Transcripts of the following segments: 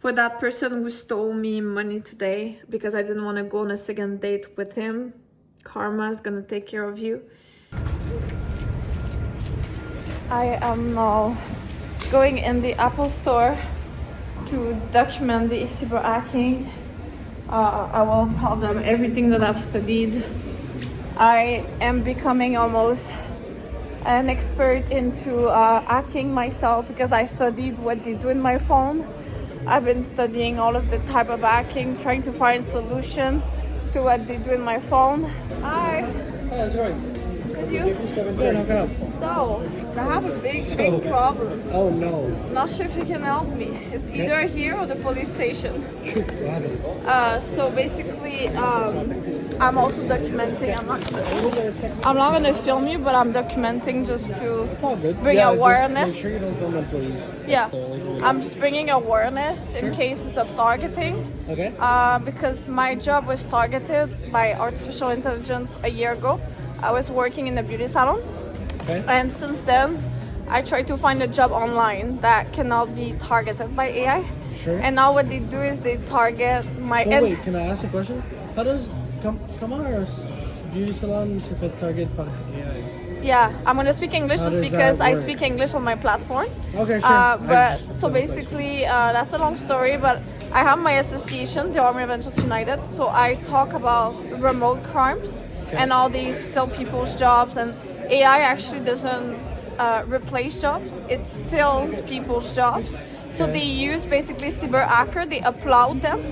for that person who stole me money today because I didn't want to go on a second date with him. Karma is gonna take care of you. I am now going in the Apple store to document the cyber hacking. I will tell them everything that I've studied. I am becoming almost an expert into hacking myself because I studied what they do in my phone. I've been studying all of the type of hacking, trying to find solution to what they do in my phone. Hi. Hey, how's it going? You? Good, how can I help? So, I have a big problem. Oh no. Not sure if you can help me. It's either here or the police station. Shoot, what happened? So basically, I'm also documenting. I'm not gonna film you, but I'm documenting just to It's all good. bring awareness. Just make sure you don't film it, please. Yeah, I'm just bringing awareness in cases of targeting. Okay. Because my job was targeted by artificial intelligence a year ago. I was working in a beauty salon. Okay. And since then, I try to find a job online that cannot be targeted by AI. Sure. And now what they do is they target my... Oh, wait, can I ask a question? How does Kamar's beauty salon target AI? Yeah, I'm gonna speak English How just does because that I work? speak English on my platform. Okay, sure. But so basically, that's a long story, but I have my association, the Army of Angels United, so I talk about remote crimes and all these steal people's jobs, and AI actually doesn't replace jobs, it steals people's jobs. So they use basically cyber hacker, they upload them,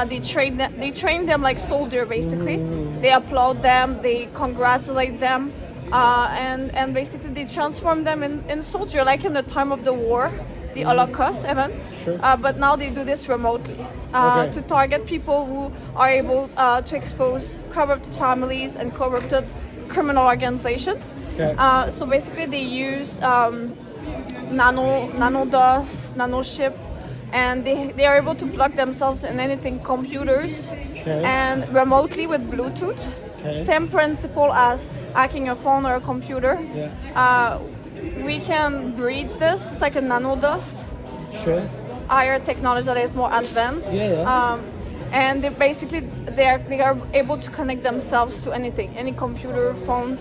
they train them like soldier basically. They upload them, they congratulate them, and basically they transform them in soldier, like in the time of the war, the Holocaust event. Sure. But now they do this remotely to target people who are able to expose corrupted families and corrupted criminal organizations. Okay. So basically they use nano-DOS, nano-chip, and they are able to plug themselves in anything, computers, and remotely with Bluetooth. Same principle as hacking a phone or a computer. We can breed this, it's like a nano-dust. Sure. Higher technology that is more advanced. And they are able to connect themselves to anything, any computer, phone,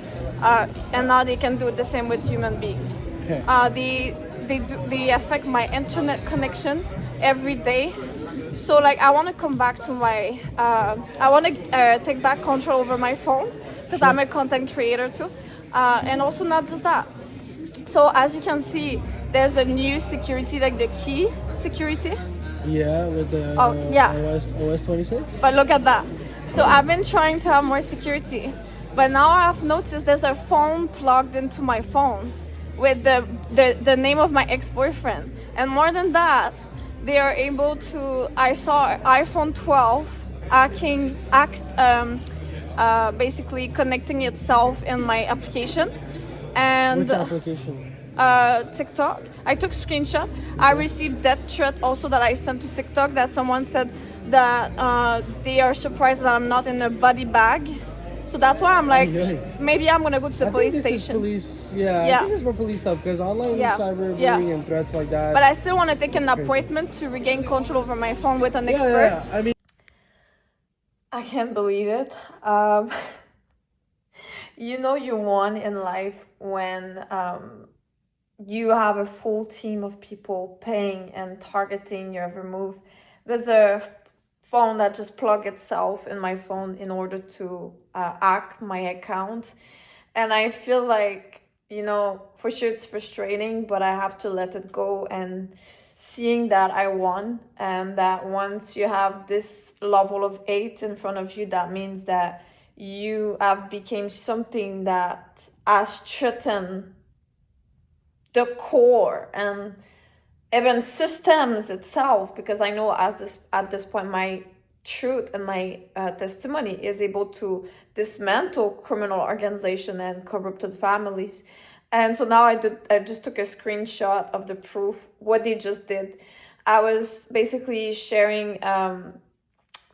and now they can do the same with human beings. They affect my internet connection every day. So like I want to come back to my, I want to take back control over my phone because I'm a content creator too, and also not just that. So as you can see, there's the new security, like the key security. Yeah, with the OS 26. But look at that. So I've been trying to have more security, but now I've noticed there's a phone plugged into my phone with the name of my ex-boyfriend. And more than that, they are able to, I saw iPhone 12 basically connecting itself in my application. And which application? TikTok. I took screenshot. I received that threat also that I sent to TikTok that someone said that they are surprised that I'm not in a body bag. So that's why I'm like, maybe I'm gonna go to the police station. I think it's more police stuff because online cyberbullying and threats like that. But I still want to take an appointment to regain control over my phone with an expert. I mean, I can't believe it. You know you won in life when you have a full team of people paying and targeting your every move. There's a phone that just plugged itself in my phone in order to hack my account. And I feel like, you know, for sure it's frustrating, but I have to let it go. And seeing that I won, and that once you have this level of 8 in front of you, that means that you have become something that has threatened the core and even systems itself, because I know at this point my truth and my testimony is able to dismantle criminal organization and corrupted families. And so now I just took a screenshot of the proof, what they just did. I was basically sharing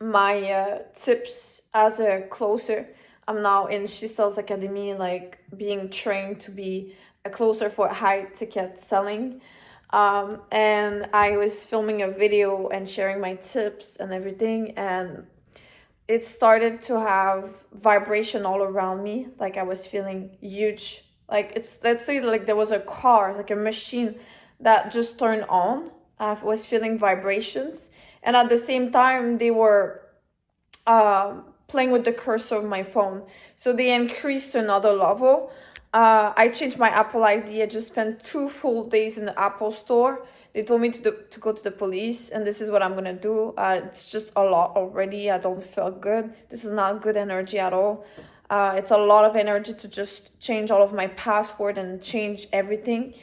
my tips as a closer. I'm now in She Sells Academy, like being trained to be a closer for high ticket selling. And I was filming a video and sharing my tips and everything, and it started to have vibration all around me. Like I was feeling huge. Like it's, let's say like there was a car, like a machine that just turned on. I was feeling vibrations, and at the same time they were playing with the cursor of my phone, so they increased to another level. I changed my Apple ID. I just spent 2 full days in the Apple store. They told me to go to the police, and this is what I'm gonna do. It's just a lot already. I don't feel good. This is not good energy at all. It's a lot of energy to just change all of my password and change everything.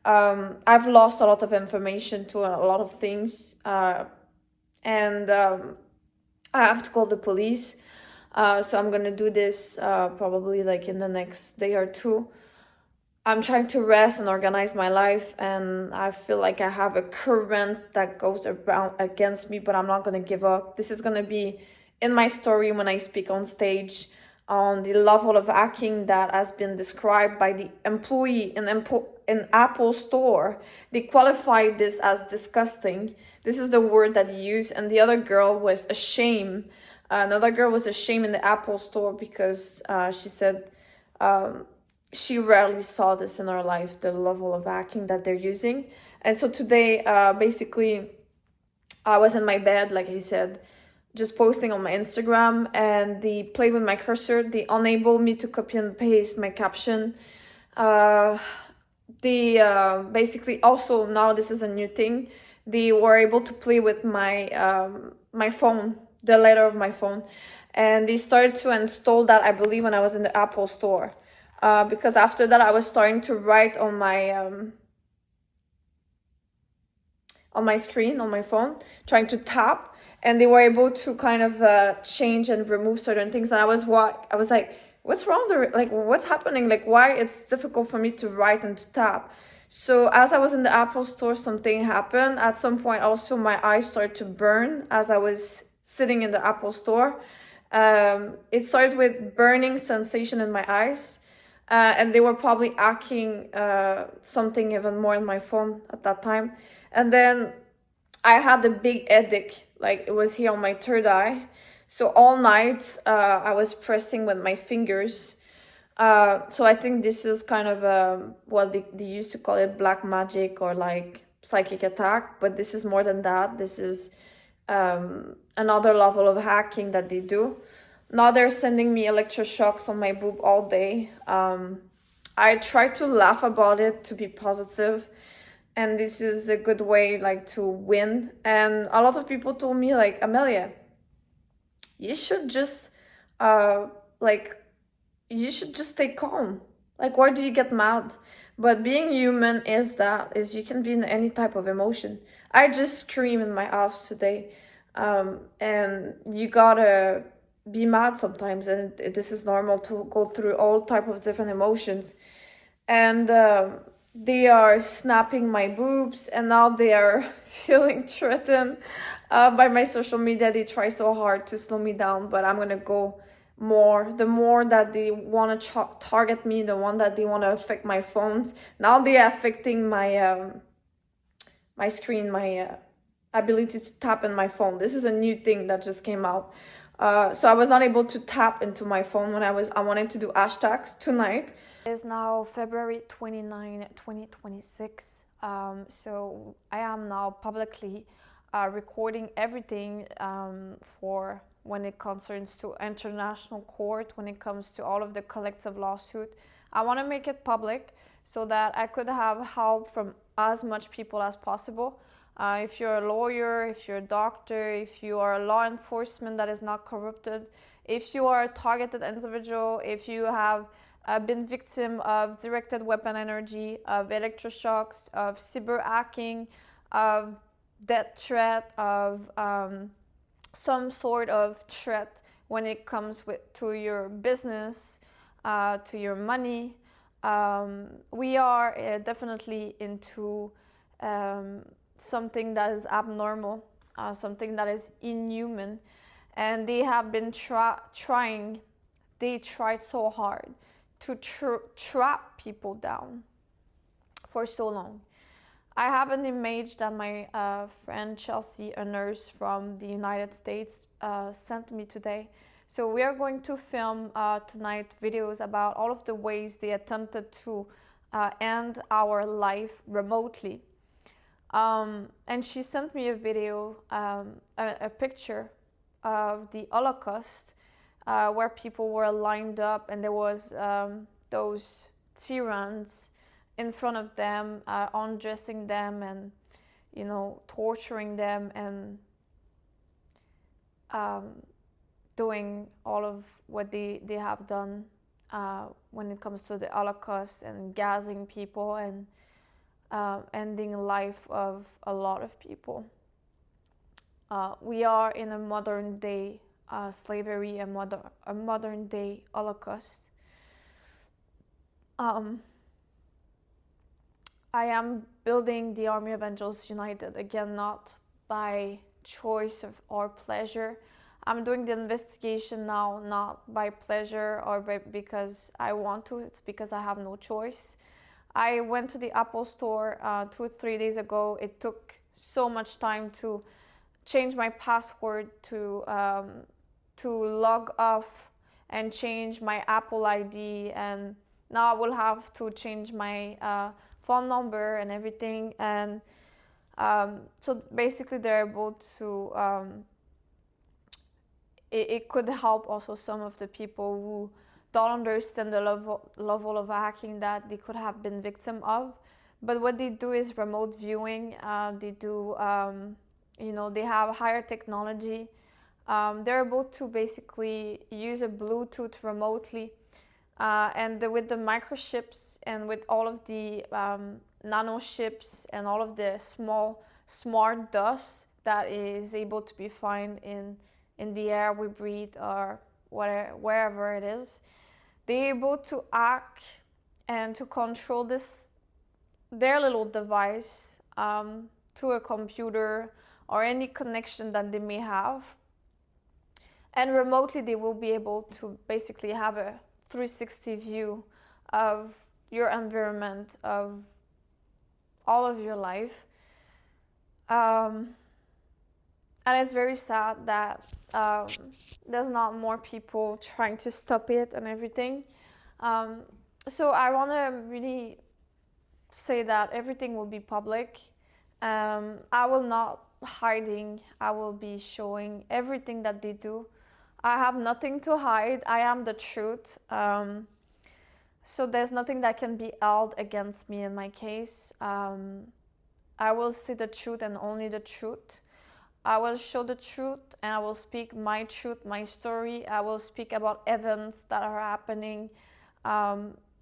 I've lost a lot of information to a lot of things, and I have to call the police. So I'm gonna do this probably like in the next day or two. I'm trying to rest and organize my life, and I feel like I have a current that goes around against me, but I'm not gonna give up. This is gonna be in my story when I speak on stage on the level of hacking that has been described by the employee in Apple store. They qualified this as disgusting. This is the word that he used, and the other girl was ashamed. Another girl was ashamed in the Apple store because she said she rarely saw this in her life, the level of hacking that they're using. And so today, basically, I was in my bed, like I said, just posting on my Instagram, and they played with my cursor. They enabled me to copy and paste my caption. They basically also, now this is a new thing, they were able to play with my phone, the letter of my phone, and they started to install that, I believe, when I was in the Apple store, because after that I was starting to write on my screen on my phone, trying to tap, and they were able to kind of change and remove certain things. And I was like, what's wrong there? Like, what's happening? Like, why it's difficult for me to write and to tap? So as I was in the Apple store, something happened. At some point also my eyes started to burn as I was sitting in the Apple store. It started with burning sensation in my eyes, and they were probably hacking something even more in my phone at that time. And then I had a big headache, like it was here on my third eye. So all night I was pressing with my fingers. So I think this is kind of what they used to call it, black magic or like psychic attack, but this is more than that. This is another level of hacking that they do. Now they're sending me electroshocks on my boob all day. I try to laugh about it, to be positive, and this is a good way like to win. And a lot of people told me like, Amelia, you should just you should just stay calm. Like, why do you get mad? But being human is you can be in any type of emotion. I just scream in my house today, and you gotta be mad sometimes, and this is normal to go through all type of different emotions. And they are snapping my boobs, and now they are feeling threatened by my social media. They try so hard to slow me down, but I'm gonna go more. The more that they want to target me, the one that they want to affect my phones. Now they are affecting my my screen, my ability to tap in my phone. This is a new thing that just came out. So I was not able to tap into my phone when I wanted to do hashtags tonight. It is now February 29, 2026. So I am now publicly recording everything for when it concerns to international court, when it comes to all of the collective lawsuit. I want to make it public so that I could have help from as much people as possible. If you're a lawyer, if you're a doctor, if you are a law enforcement that is not corrupted, if you are a targeted individual, if you have been victim of directed weapon energy, of electroshocks, of cyber hacking, of death threat, of some sort of threat when it comes to your business, to your money. We are definitely into something that is abnormal, something that is inhuman, and they have been trying. They tried so hard to trap people down for so long. I have an image that my friend Chelsea, a nurse from the United States, sent me today. So we are going to film tonight videos about all of the ways they attempted to end our life remotely. And she sent me a video, a picture of the Holocaust, where people were lined up and there was those tyrants in front of them, undressing them and, you know, torturing them and doing all of what they have done when it comes to the Holocaust and gassing people and ending life of a lot of people. We are in a modern day slavery, a modern day Holocaust. I am building the Army of Angels United, again, not by choice or pleasure. I'm doing the investigation now, not by pleasure or because I want to, it's because I have no choice. I went to the Apple store 2 or 3 days ago. It took so much time to change my password, to log off and change my Apple ID, and now I will have to change my phone number and everything. And so basically they're able to, it could help also some of the people who don't understand the level of hacking that they could have been victim of. But what they do is remote viewing. They do, you know, they have higher technology. They're able to basically use a Bluetooth remotely. And with the microchips and with all of the nano chips and all of the small smart dust that is able to be found in the air we breathe or wherever it is, they're able to act and to control their little device to a computer or any connection that they may have. And remotely they will be able to basically have a 360 view of your environment, of all of your life. And it's very sad that there's not more people trying to stop it and everything. So I want to really say that everything will be public. I will not hiding. I will be showing everything that they do. I have nothing to hide. I am the truth. So there's nothing that can be held against me in my case. I will say the truth and only the truth. I will show the truth and I will speak my truth, my story. I will speak about events that are happening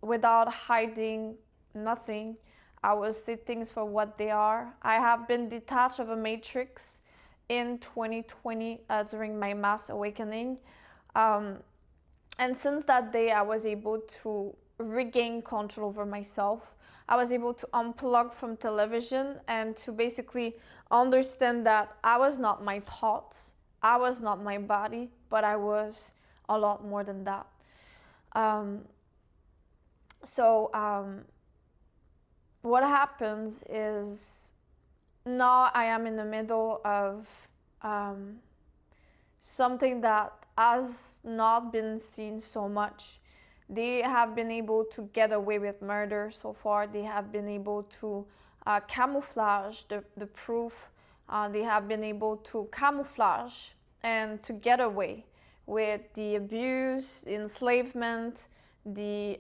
without hiding nothing. I will say things for what they are. I have been detached of a matrix in 2020 during my mass awakening. And since that day, I was able to regain control over myself. I was able to unplug from television and to basically understand that I was not my thoughts, I was not my body, but I was a lot more than that. What happens is now I am in the middle of something that has not been seen so much. They have been able to get away with murder so far. They have been able to camouflage the proof. They have been able to camouflage and to get away with the abuse, the enslavement, the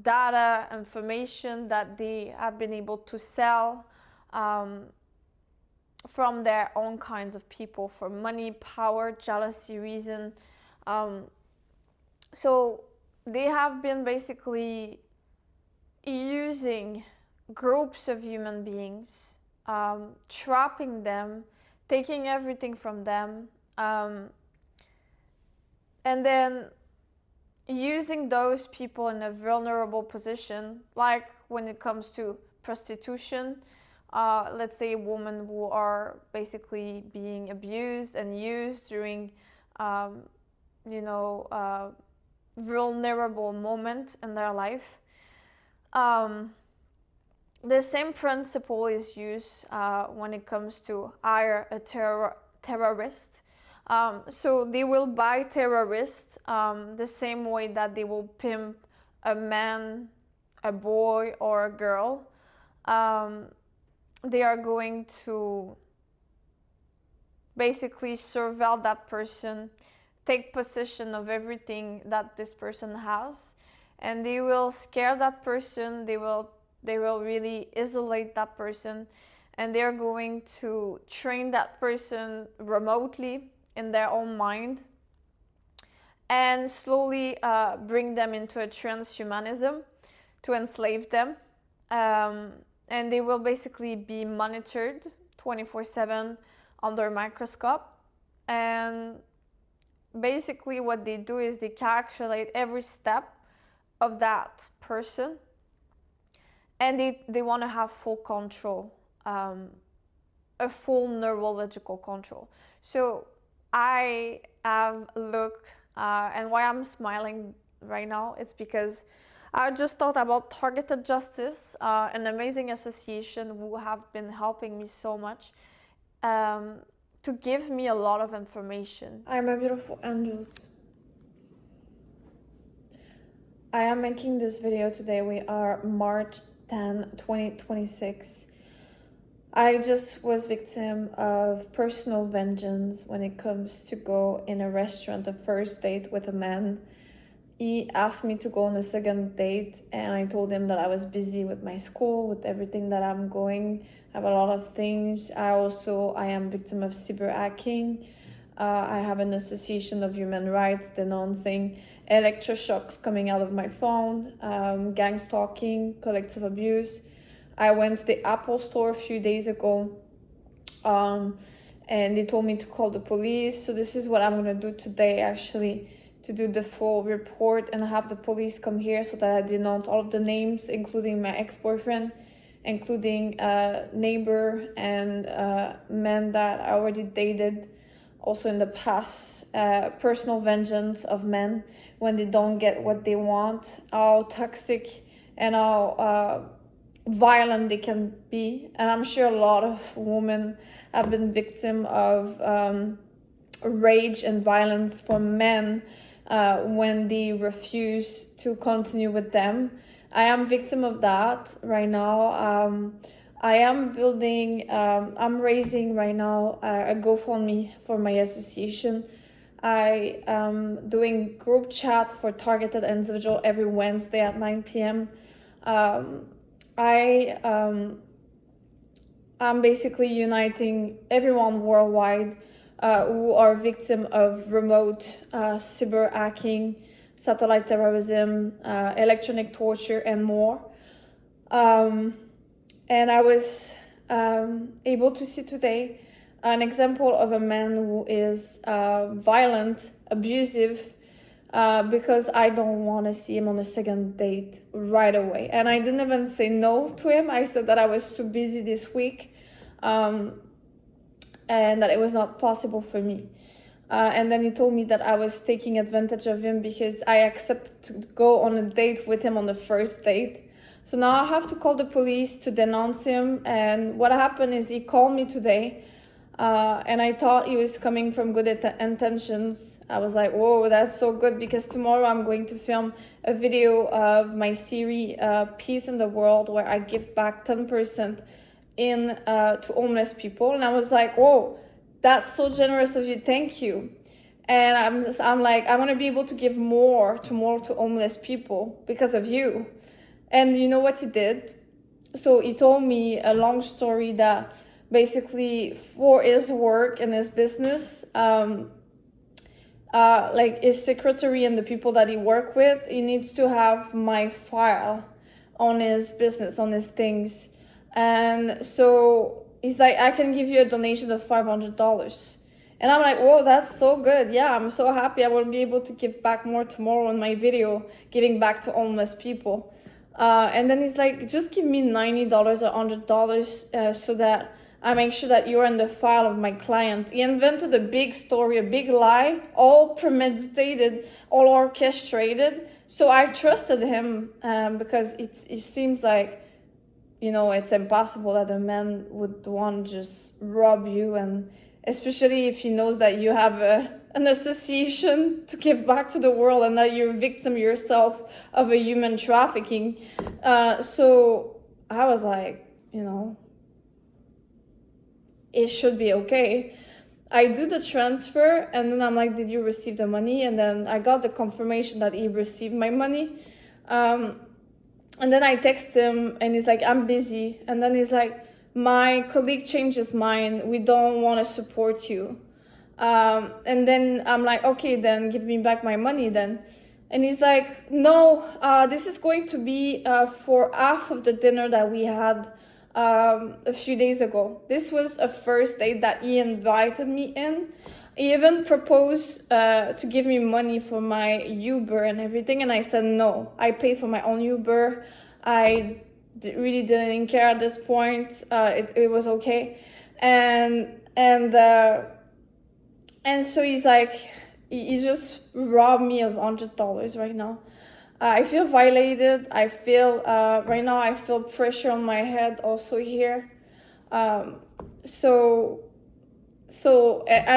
data, information that they have been able to sell from their own kinds of people for money, power, jealousy, reason. So they have been basically using groups of human beings, trapping them, taking everything from them, and then using those people in a vulnerable position, like when it comes to prostitution. Let's say women who are basically being abused and used during, vulnerable moment in their life. the same principle is used when it comes to hire a terrorist. So they will buy terrorists the same way that they will pimp a man, a boy, or a girl. They are going to basically surveil that person, take possession of everything that this person has, and they will scare that person. They will really isolate that person, and they're going to train that person remotely in their own mind, and slowly bring them into a transhumanism to enslave them. And they will basically be monitored 24/7 under a microscope. And basically what they do is they calculate every step of that person, and they want to have full control, a full neurological control. So I have looked, and why I'm smiling right now, it's because I just thought about Targeted Justice, an amazing association who have been helping me so much, to give me a lot of information. Hi, my beautiful angels. I am making this video today. We are March 10, 2026. I just was victim of personal vengeance when it comes to go in a restaurant, a first date with a man. He asked me to go on a second date, and I told him that I was busy with my school, with everything that I'm going. I have a lot of things. I am victim of cyber hacking. I have an association of human rights denouncing electroshocks coming out of my phone, gang stalking, collective abuse. I went to the Apple store a few days ago, and they told me to call the police. So this is what I'm gonna do today, actually, to do the full report and have the police come here so that I denounce all of the names, including my ex-boyfriend, including neighbor and men that I already dated also in the past. Personal vengeance of men when they don't get what they want, how toxic and how violent they can be. And I'm sure a lot of women have been victim of rage and violence from men when they refuse to continue with them. I am victim of that right now. I am building, I'm raising right now a GoFundMe for my association. I am doing group chat for targeted individual every Wednesday at 9 p.m. I'm basically uniting everyone worldwide who are victim of remote cyber hacking, satellite terrorism, electronic torture, and more. And I was able to see today an example of a man who is violent, abusive, because I don't want to see him on a second date right away. And I didn't even say no to him. I said that I was too busy this week, and that it was not possible for me. And then he told me that I was taking advantage of him because I accepted to go on a date with him on the first date. So now I have to call the police to denounce him. And what happened is he called me today, and I thought he was coming from good intentions. I was like, whoa, that's so good, because tomorrow I'm going to film a video of my series, Peace in the World, where I give back 10% to homeless people. And I was like, whoa, that's so generous of you, thank you. And I'm like, I want to be able to give more to homeless people because of you. And you know what he did? So he told me a long story that basically for his work and his business, like his secretary and the people that he work with, he needs to have my file on his business, on his things. And so he's like, I can give you a donation of $500. And I'm like, whoa, that's so good. Yeah, I'm so happy. I will be able to give back more tomorrow in my video, giving back to homeless people. And then he's like, just give me $90 or $100 so that I make sure that you're in the file of my clients. He invented a big story, a big lie, all premeditated, all orchestrated. So I trusted him because it seems like you know, it's impossible that a man would want to just rob you, and especially if he knows that you have an association to give back to the world and that you're a victim yourself of a human trafficking. So I was like, you know, it should be okay. I do the transfer, and then I'm like, did you receive the money? And then I got the confirmation that he received my money. And then I text him, and he's like, I'm busy. And then he's like, my colleague changed his mind. We don't want to support you. And then I'm like, okay, then give me back my money then. And he's like, no, this is going to be for half of the dinner that we had a few days ago. This was a first date that he invited me in. He even proposed to give me money for my Uber and everything, and I said no. I paid for my own Uber. I really didn't care at this point. It was okay, and so he's like, he just robbed me of $100 right now. I feel violated. I feel right now I feel pressure on my head also here. And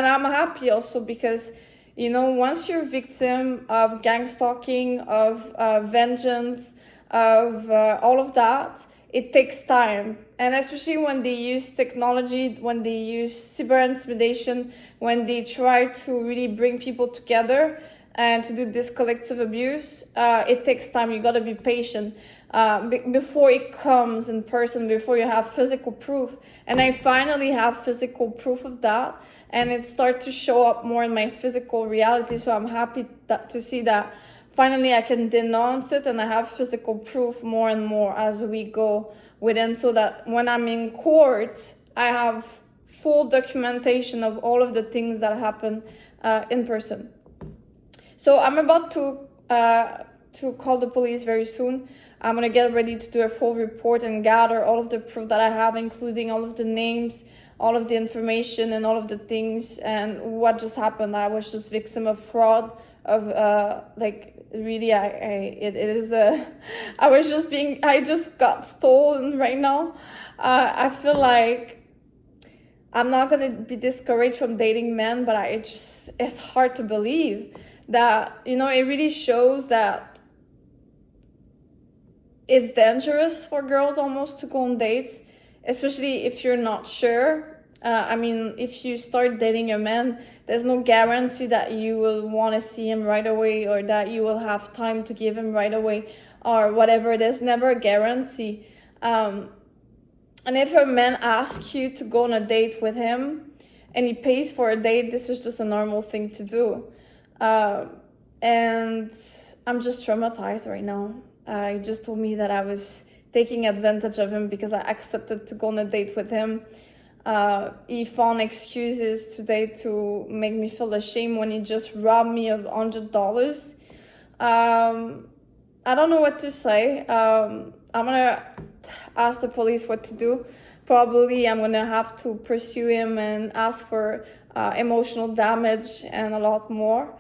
I'm happy also because, you know, once you're a victim of gang stalking, of vengeance, of all of that, it takes time. And especially when they use technology, when they use cyber intimidation, when they try to really bring people together and to do this collective abuse, it takes time. You gotta be patient before it comes in person, before you have physical proof. And I finally have physical proof of that, and it starts to show up more in my physical reality. So I'm happy to see that finally I can denounce it, and I have physical proof more and more as we go within, so that when I'm in court, I have full documentation of all of the things that happen in person. So I'm about to call the police very soon. I'm gonna get ready to do a full report and gather all of the proof that I have, including all of the names, all of the information, and all of the things, and what just happened. I was just victim of fraud, of really, I just got stolen right now. I feel like I'm not gonna be discouraged from dating men, but it's hard to believe that, you know, it really shows that it's dangerous for girls almost to go on dates, especially if you're not sure. If you start dating a man, there's no guarantee that you will want to see him right away, or that you will have time to give him right away, or whatever. There's never a guarantee. And if a man asks you to go on a date with him and he pays for a date, this is just a normal thing to do. And I'm just traumatized right now. He just told me that I was taking advantage of him because I accepted to go on a date with him. He found excuses today to make me feel ashamed when he just robbed me of $100. I don't know what to say. I'm gonna ask the police what to do. Probably I'm gonna have to pursue him and ask for emotional damage and a lot more.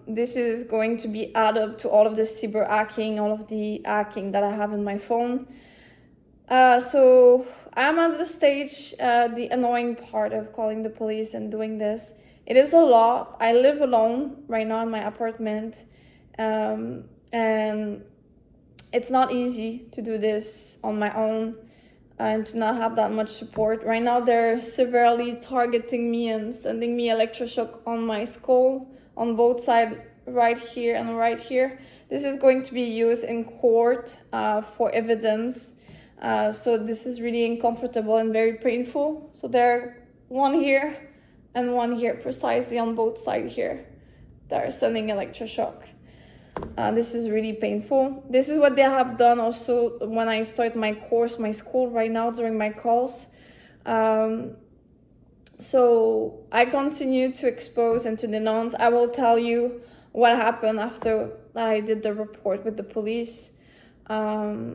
This is going to be added to all of the cyber hacking, all of the hacking that I have in my phone. So I'm at the stage, the annoying part of calling the police and doing this. It is a lot. I live alone right now in my apartment, and it's not easy to do this on my own and to not have that much support. Right now they're severely targeting me and sending me electroshock on my skull, on both sides, right here and right here. This is going to be used in court for evidence. So this is really uncomfortable and very painful. So there are one here and one here, precisely on both sides here. They're sending electroshock. This is really painful. This is what they have done also when I start my course, my school right now during my calls. So I continue to expose and to denounce. I will tell you what happened after I did the report with the police. Yeah,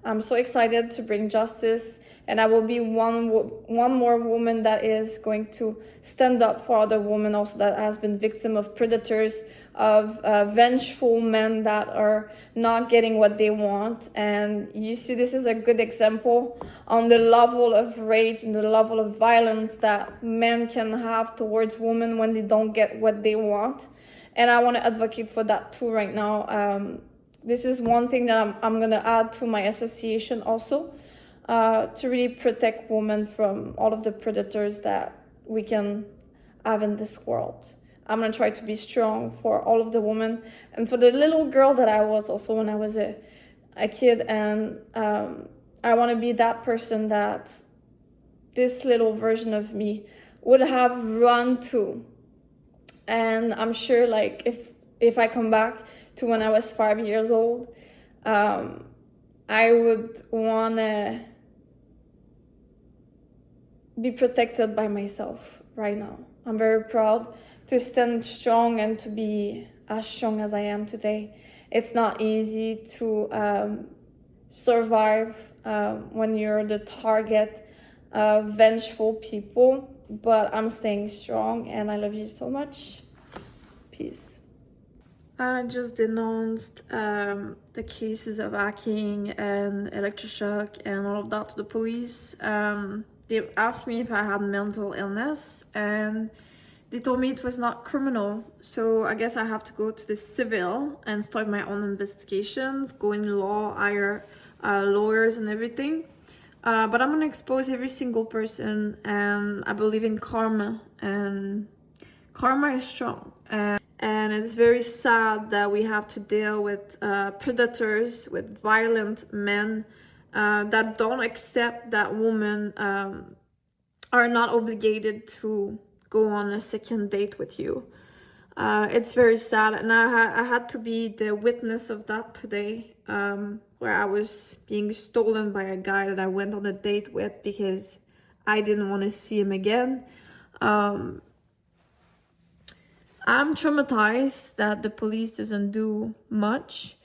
I'm so excited to bring justice and I will be one more woman that is going to stand up for other women also that has been victim of predators, of vengeful men that are not getting what they want. And you see, this is a good example on the level of rage and the level of violence that men can have towards women when they don't get what they want. And I want to advocate for that too right now. This is one thing that I'm going to add to my association also, to really protect women from all of the predators that we can have in this world. I'm going to try to be strong for all of the women and for the little girl that I was also when I was a kid. And I want to be that person that this little version of me would have run to. And I'm sure, like, if I come back to when I was 5 years old, I would want to be protected by myself right now. I'm very proud to stand strong and to be as strong as I am today. It's not easy to survive when you're the target of vengeful people, but I'm staying strong and I love you so much. Peace. I just denounced the cases of hacking and electroshock and all of that to the police. They asked me if I had mental illness, and they told me it was not criminal. So I guess I have to go to the civil and start my own investigations, go in law, hire lawyers and everything. But I'm gonna expose every single person, and I believe in karma, and karma is strong. And it's very sad that we have to deal with predators, with violent men that don't accept that women are not obligated to go on a second date with you. It's very sad, and I had to be the witness of that today, where I was being stolen by a guy that I went on a date with because I didn't want to see him again. I'm traumatized that the police doesn't do much.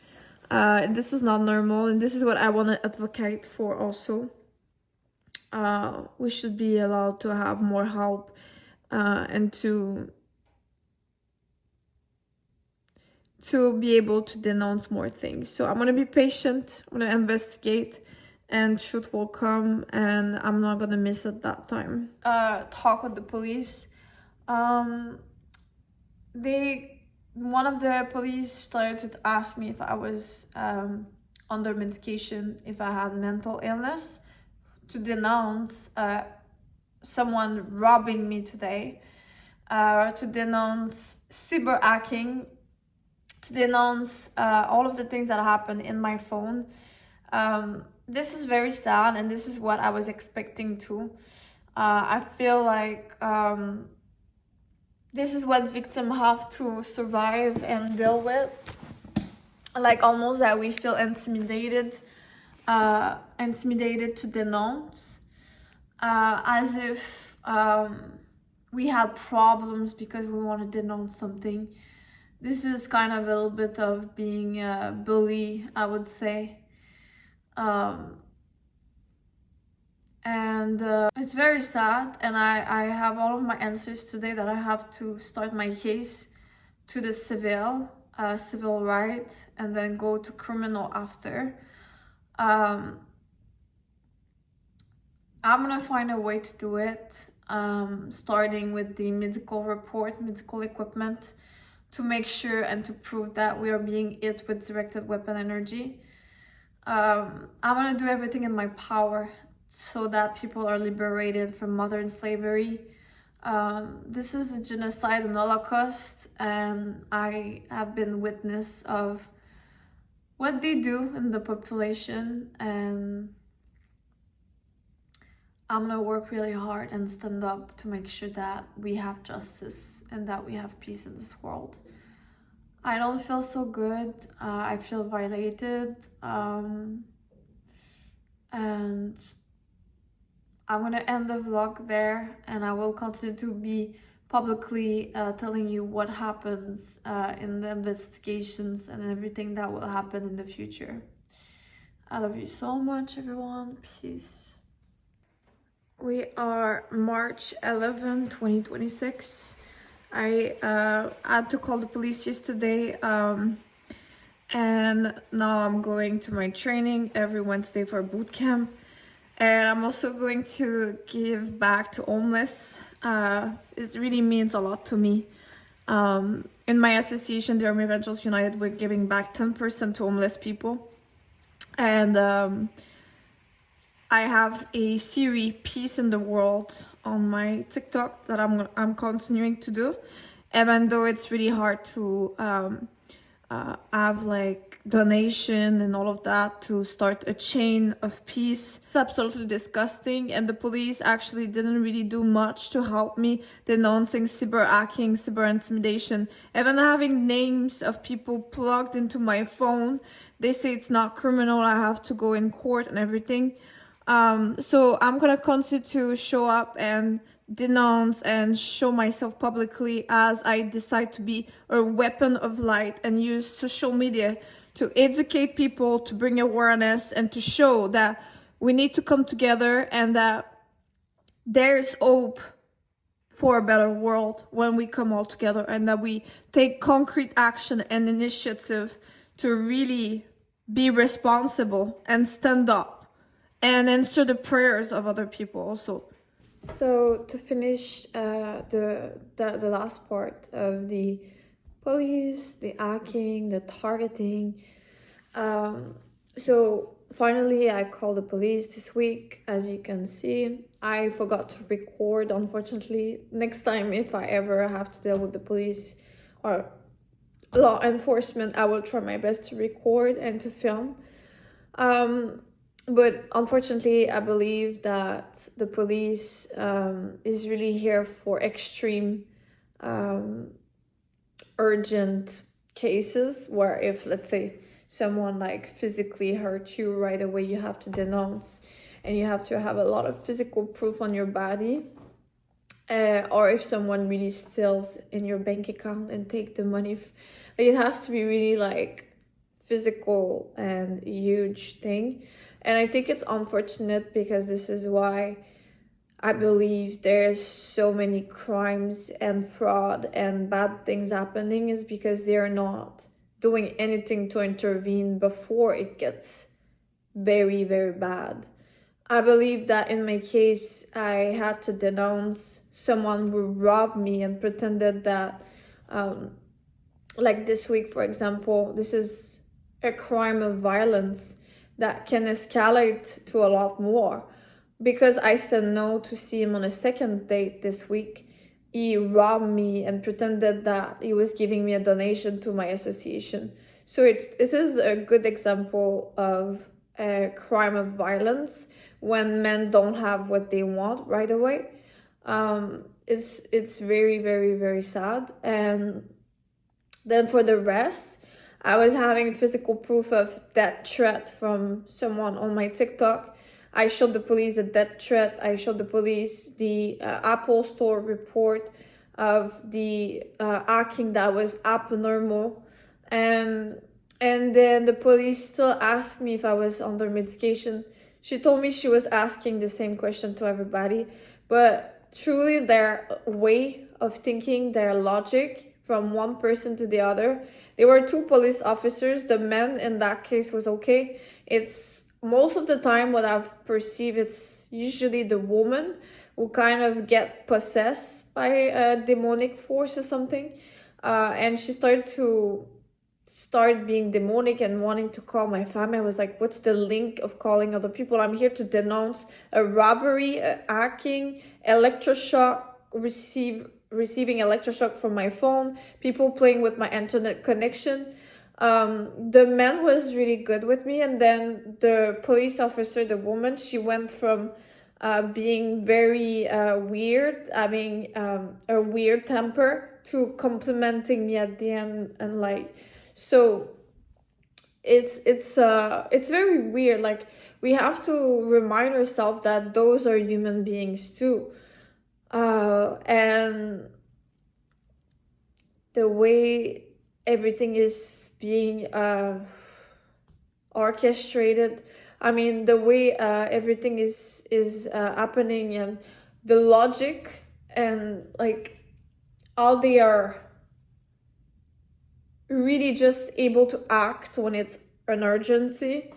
This is not normal, and this is what I want to advocate for also. We should be allowed to have more help and to be able to denounce more things. So I'm gonna be patient, I'm gonna investigate, and truth will come, and I'm not gonna miss it that time. Talk with the police. One of the police started to ask me if I was under medication, if I had mental illness, to denounce someone robbing me today, to denounce cyber hacking, to denounce all of the things that happened in my phone. This is very sad, and this is what I was expecting too. I feel like this is what victims have to survive and deal with. Like, almost that we feel intimidated to denounce, as if we had problems because we want to denounce something. This is kind of a little bit of being a bully, I would say. And it's very sad, and I have all of my answers today that I have to start my case to the civil right, and then go to criminal after. I'm gonna find a way to do it, starting with the medical report, medical equipment, to make sure and to prove that we are being hit with directed weapon energy. I'm gonna do everything in my power so that people are liberated from modern slavery. This is a genocide and Holocaust, and I have been witness of what they do in the population, and I'm gonna work really hard and stand up to make sure that we have justice and that we have peace in this world. I don't feel so good. I feel violated, and I'm gonna end the vlog there, and I will continue to be publicly telling you what happens in the investigations and everything that will happen in the future. I love you so much, everyone. Peace. We are March 11, 2026. I had to call the police yesterday, and now I'm going to my training every Wednesday for boot camp. And I'm also going to give back to homeless. It really means a lot to me. In my association, the Army Evangels United, we're giving back 10% to homeless people. And I have a series Peace in the World on my TikTok that I'm continuing to do, even though it's really hard to have like donation and all of that to start a chain of peace. It's absolutely disgusting, and the police actually didn't really do much to help me denouncing cyber hacking, cyber intimidation. Even having names of people plugged into my phone, they say it's not criminal, I have to go in court and everything. So I'm gonna continue to show up and denounce and show myself publicly as I decide to be a weapon of light and use social media to educate people, to bring awareness, and to show that we need to come together and that there's hope for a better world when we come all together, and that we take concrete action and initiative to really be responsible and stand up and answer the prayers of other people also. So to finish the last part of the police, the hacking, the targeting. So finally I called the police this week. As you can see, I forgot to record, unfortunately. Next time, if I ever have to deal with the police or law enforcement, I will try my best to record and to film. But unfortunately, I believe that the police is really here for extreme, urgent cases where if, let's say, someone like physically hurt you, right away you have to denounce and you have to have a lot of physical proof on your body. Or if someone really steals in your bank account and take the money, it has to be really like physical and huge thing. And I think it's unfortunate because this is why I believe there's so many crimes and fraud and bad things happening, is because they are not doing anything to intervene before it gets very, very bad. I believe that in my case, I had to denounce someone who robbed me and pretended that, like this week, for example, this is a crime of violence that can escalate to a lot more. Because I said no to see him on a second date this week, he robbed me and pretended that he was giving me a donation to my association. So it is a good example of a crime of violence when men don't have what they want right away. It's very, very, very sad. And then for the rest, I was having physical proof of that threat from someone on my TikTok. I showed the police a death threat. I showed the police the Apple Store report of the hacking that was abnormal. And then the police still asked me if I was under medication. She told me she was asking the same question to everybody. But truly their way of thinking, their logic from one person to the other. There were two police officers. The man in that case was okay. It's most of the time what I've perceived, it's usually the woman who kind of get possessed by a demonic force or something. And she started being demonic and wanting to call my family. I was like, what's the link of calling other people? I'm here to denounce a robbery, a hacking, electroshock, receiving electroshock from my phone, people playing with my internet connection. The man was really good with me, and then the police officer, the woman, she went from being very weird, having a weird temper, to complimenting me at the end. And like, so it's very weird. Like, we have to remind ourselves that those are human beings too. And the way everything is being orchestrated, I mean, the way everything is happening, and the logic, and like how they are really just able to act when it's an urgency.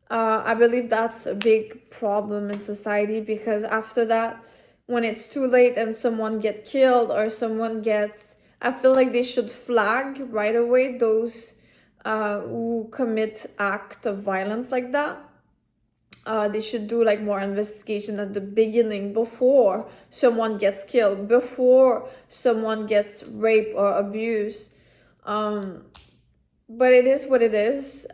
I believe that's a big problem in society, because after that, when it's too late and someone gets killed or someone gets, I feel like they should flag right away those who commit act of violence like that. They should do like more investigation at the beginning, before someone gets killed, before someone gets raped or abused. But it is what it is.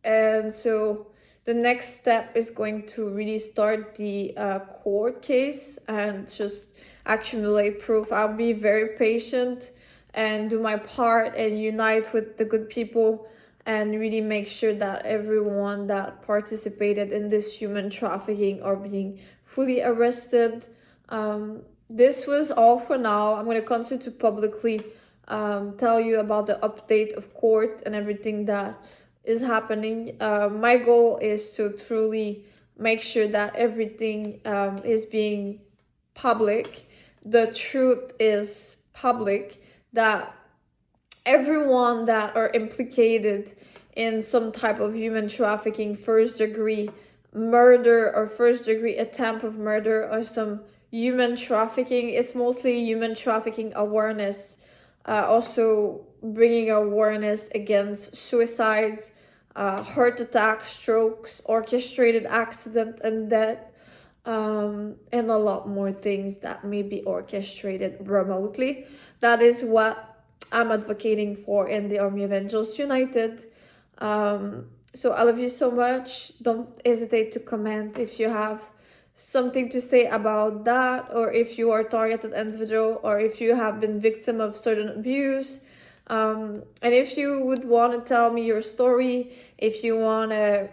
And so the next step is going to really start the court case and just accumulate proof. I'll be very patient and do my part and unite with the good people and really make sure that everyone that participated in this human trafficking are being fully arrested. This was all for now. I'm going to continue to publicly tell you about the update of court and everything that is happening. My goal is to truly make sure that everything is being public. The truth is public, that everyone that are implicated in some type of human trafficking, first degree murder or first degree attempt of murder, or some human trafficking, it's mostly human trafficking awareness, also bringing awareness against suicides, heart attacks, strokes, orchestrated accident and death, and a lot more things that may be orchestrated remotely. That is what I'm advocating for in the Army of Angels United. So I love you so much. Don't hesitate to comment if you have something to say about that, or if you are a targeted individual, or if you have been victim of certain abuse. And if you would want to tell me your story, if you want to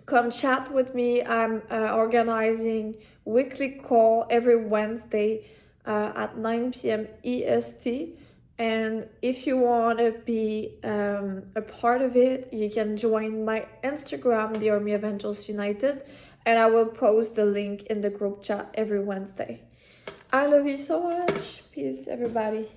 come chat with me, I'm organizing weekly call every Wednesday at 9 p.m. EST. And if you want to be a part of it, you can join my Instagram, the Army of Angels United, and I will post the link in the group chat every Wednesday. I love you so much. Peace, everybody.